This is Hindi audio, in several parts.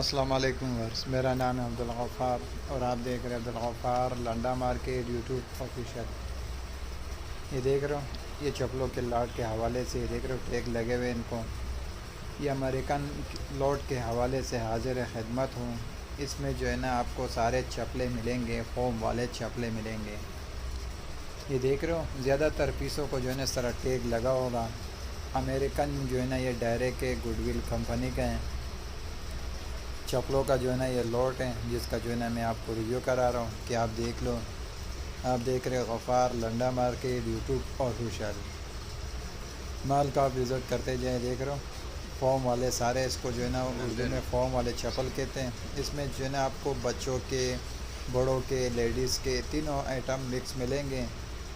अस्सलाम वालेकुम वर्स, मेरा नाम है अब्दुल गफ़ार और आप देख रहे हैं Abdul Gaffar Landa market YouTube official. ये देख रहे हो, ये चप्पलों के लॉट के हवाले से ये देख रहे हो टैग लगे हुए इनको। ये अमेरिकन लॉट के हवाले से हाजिर खिदमत हूँ। इसमें जो है ना आपको सारे चप्पलें मिलेंगे, फोम वाले चप्पलें मिलेंगे। ये देख रहे हो, ज़्यादातर पीसों को जो है ना इस तरह टैग लगा होगा। अमेरिकन जो है ना ये डायरेक्ट के गुडविल कंपनी का है। चप्पलों का जो है ना ये लॉट है, जिसका जो है ना मैं आपको रिव्यू करा रहा हूँ कि आप देख लो। आप देख रहे हो Gaffar Landa market YouTube official. माल का आप विज़िट करते जाएँ। देख रहे हो फॉर्म वाले सारे, इसको जो है ना उर्दू में फॉर्म वाले चप्पल कहते हैं। इसमें जो है ना आपको बच्चों के, बड़ों के, लेडीज़ के तीनों आइटम मिक्स मिलेंगे।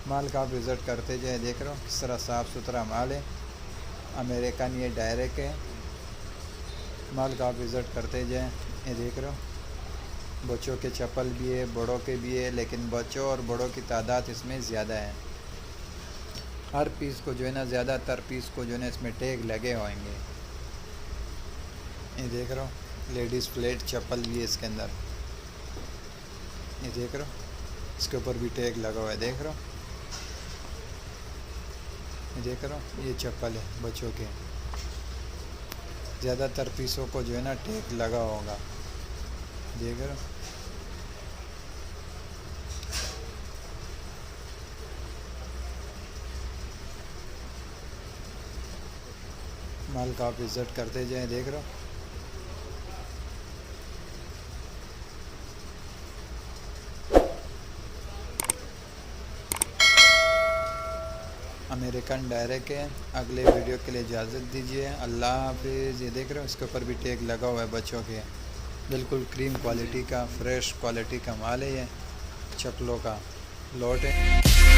माल का आप विज़िट करते जाएँ। देख रहे हो किस तरह साफ़ सुथरा माल है। अमेरिकन ये डायरेक्ट है। माल का आप विज़िट करते जाएँ। ये देख रहे हो बच्चों के चप्पल भी है, बड़ों के भी है, लेकिन बच्चों और बड़ों की तादाद इसमें ज़्यादा है। हर पीस को जो है ना, ज़्यादातर पीस को जो है ना इसमें टैग लगे होंगे। ये देख रहे हो लेडीज़ फ्लैट चप्पल भी है इसके अंदर। ये देख रहे हो इसके ऊपर भी टैग लगा हुआ है। देख रहे हो, ये देख रहे हो ये चप्पल है बच्चों के। ज़्यादातर पीसों को जो है ना टैग लगा होगा। देख रहे हो माल का आप विज़िट करते जाएँ। देख रहे हो अमेरिकन डायरेक्ट है। अगले वीडियो के लिए इजाज़त दीजिए। अल्लाह हाफिज़। ये देख रहे हो इसके ऊपर भी टैग लगा हुआ है बच्चों के। बिल्कुल क्रीम क्वालिटी का, फ्रेश क्वालिटी का माल है। ये चप्पलों का लॉट है।